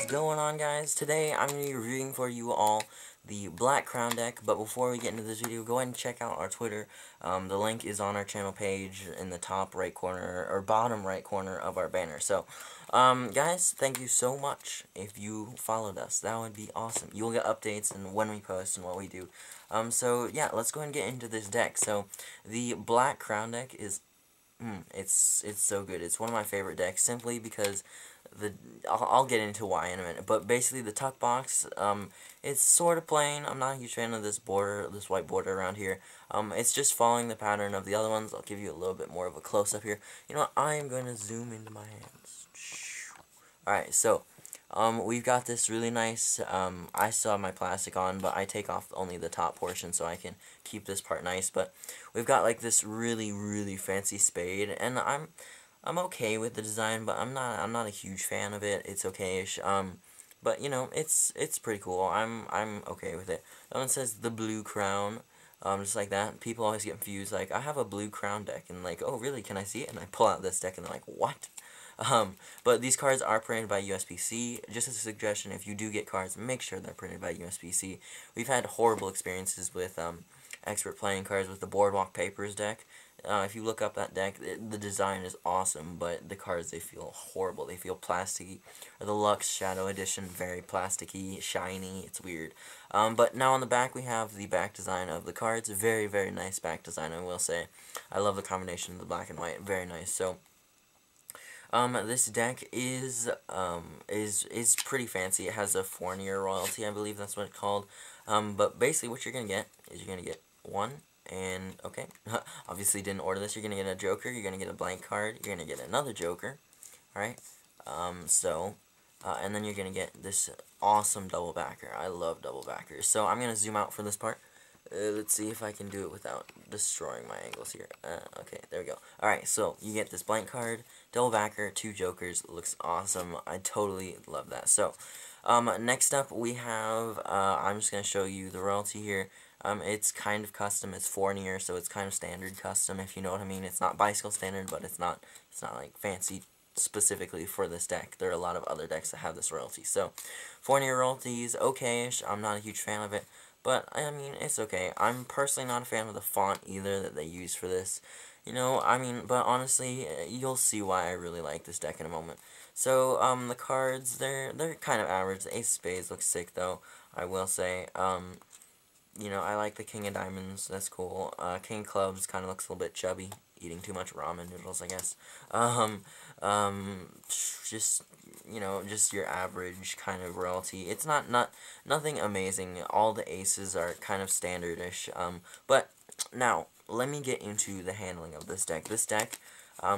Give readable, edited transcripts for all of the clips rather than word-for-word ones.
going on, guys? Today I'm going to be reviewing for you all the Black Crown deck, but before we get into this video, go ahead and check out our Twitter. The link is on our channel page in the top right corner, or bottom right corner of our banner. So, guys, thank you so much if you followed us. That would be awesome. You'll get updates and when we post and what we do. So, yeah, let's go ahead and get into this deck. So, the Black Crown deck is it's so good. It's one of my favorite decks simply because I'll get into why in a minute. But basically the tuck box, it's sort of plain. I'm not a huge fan of this border, this white border around here. It's just following the pattern of the other ones. I'll give you a little bit more of a close up here. You know what? I am going to zoom into my hands. Alright, so we've got this really nice, I still have my plastic on, but I take off only the top portion so I can keep this part nice, but we've got like this really, really fancy spade, and I'm okay with the design, but I'm not a huge fan of it. It's okay-ish, but you know, it's pretty cool. I'm okay with it. That one says the blue crown, just like that. People always get confused, like, I have a blue crown deck, and like, oh really, can I see it? And I pull out this deck, and they're like, what? But these cards are printed by USPC. Just as a suggestion, if you do get cards, make sure they're printed by USPC. We've had horrible experiences with expert playing cards with the Boardwalk Papers deck. If you look up that deck, the design is awesome, but the cards, they feel horrible. They feel plasticky. Or the Lux Shadow Edition, very plasticky, shiny, it's weird. But now on the back, we have the back design of the cards. Very, very nice back design, I will say. I love the combination of the black and white. Very nice. So, this deck is pretty fancy. It has a Fournier royalty, I believe that's what it's called. But basically what you're going to get is you're going to get one, and, okay, obviously didn't order this. You're going to get a Joker, you're going to get a blank card, you're going to get another Joker, alright? And then you're going to get this awesome double backer. I love double backers. So I'm going to zoom out for this part. Let's see if I can do it without destroying my angles here. Okay, there we go. Alright, so you get this blank card, double backer, 2 jokers. Looks awesome. I totally love that. So, next up we have, I'm just going to show you the royalty here. It's kind of custom. It's Fournier, so it's kind of standard custom, if you know what I mean. It's not bicycle standard, but it's not like fancy specifically for this deck. There are a lot of other decks that have this royalty. So, Fournier royalty is okay-ish. I'm not a huge fan of it. But, I mean, it's okay. I'm personally not a fan of the font either that they use for this. You know, I mean, but honestly, you'll see why I really like this deck in a moment. So, the cards, they're kind of average. The Ace of Spades looks sick, though, I will say. You know, I like the King of Diamonds. That's cool. King of Clubs kind of looks a little bit chubby. Eating too much ramen noodles, I guess. Just, you know, just your average kind of royalty. It's nothing amazing. All the aces are kind of standardish. But now let me get into the handling of this deck. This deck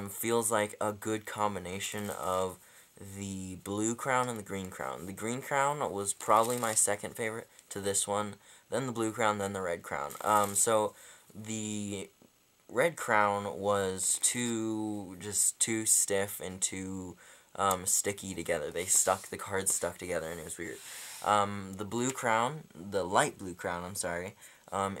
feels like a good combination of the blue crown and the green crown. The green crown was probably my second favorite to this one, then the blue crown, then the red crown. So the red crown was too stiff and too sticky together. The cards stuck together, and it was weird. The blue crown, the light blue crown, I'm sorry,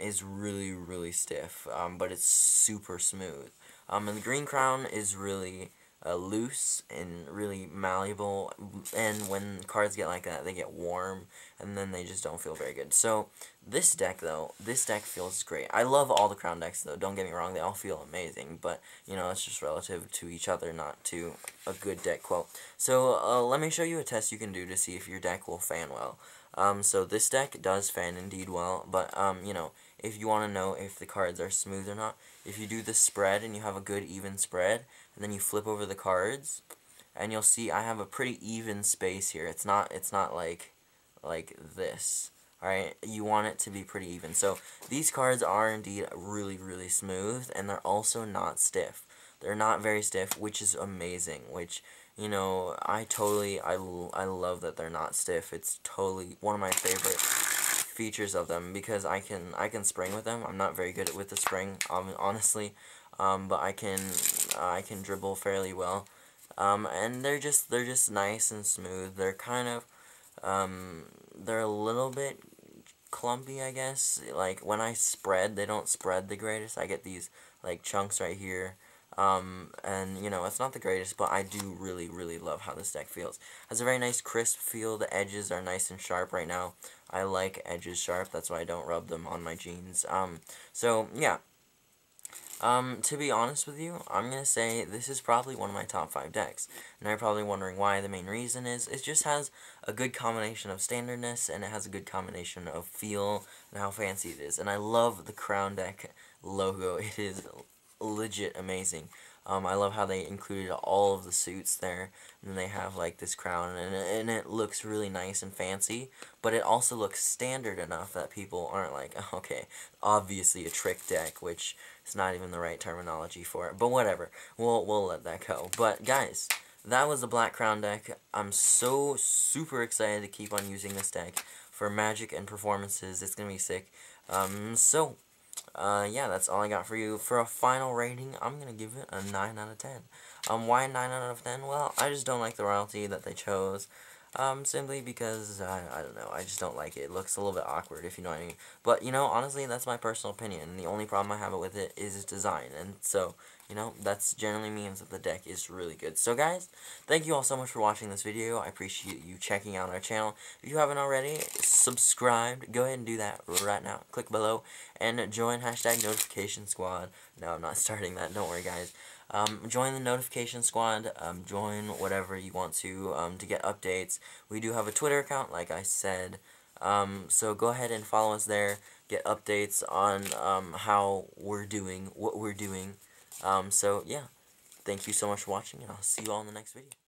is really, really stiff, but it's super smooth. And the green crown is really loose and really malleable, and when cards get like that, they get warm, and then they just don't feel very good. So, this deck feels great. I love all the crown decks, though, don't get me wrong, they all feel amazing, but, you know, it's just relative to each other, not to a good deck quote. So, let me show you a test you can do to see if your deck will fan well. So this deck does fan indeed well, but, you know, if you want to know if the cards are smooth or not, if you do the spread and you have a good even spread, and then you flip over the cards, and you'll see I have a pretty even space here. It's not like this. Alright, you want it to be pretty even. So these cards are indeed really, really smooth, and they're also not stiff. They're not very stiff, which is amazing, which, you know, I love that they're not stiff. It's totally one of my favorite features of them, because I can spring with them. I'm not very good with the spring, honestly, but I can dribble fairly well, and they're just nice and smooth. They're kind of they're a little bit clumpy, I guess. Like when I spread, they don't spread the greatest. I get these like chunks right here. And, you know, it's not the greatest, but I do really, really love how this deck feels. It has a very nice crisp feel. The edges are nice and sharp right now. I like edges sharp. That's why I don't rub them on my jeans. So, yeah. To be honest with you, I'm going to say this is probably one of my top 5 decks. And you're probably wondering why. The main reason is it just has a good combination of standardness, and it has a good combination of feel and how fancy it is. And I love the Crown Deck logo. It is legit amazing. I love how they included all of the suits there, and then they have like this crown, and it looks really nice and fancy, but it also looks standard enough that people aren't like, oh, okay, obviously a trick deck, which is not even the right terminology for it, but whatever, we'll let that go. But guys, that was the Black Crown deck. I'm so super excited to keep on using this deck for magic and performances. It's gonna be sick. Yeah, that's all I got for you. For a final rating, I'm going to give it a 9 out of 10. Why 9 out of 10? Well, I just don't like the royalty that they chose. Simply because, I don't know, I just don't like it. It looks a little bit awkward, if you know what I mean. But, you know, honestly, that's my personal opinion. And the only problem I have with it is its design. And so, you know, that's generally means that the deck is really good. So, guys, thank you all so much for watching this video. I appreciate you checking out our channel. If you haven't already subscribed, go ahead and do that right now. Click below and join hashtag notification squad. No, I'm not starting that. Don't worry, guys. Join the notification squad, join whatever you want to get updates. We do have a Twitter account, like I said, so go ahead and follow us there, get updates on how we're doing, what we're doing. So yeah, thank you so much for watching, and I'll see you all in the next video.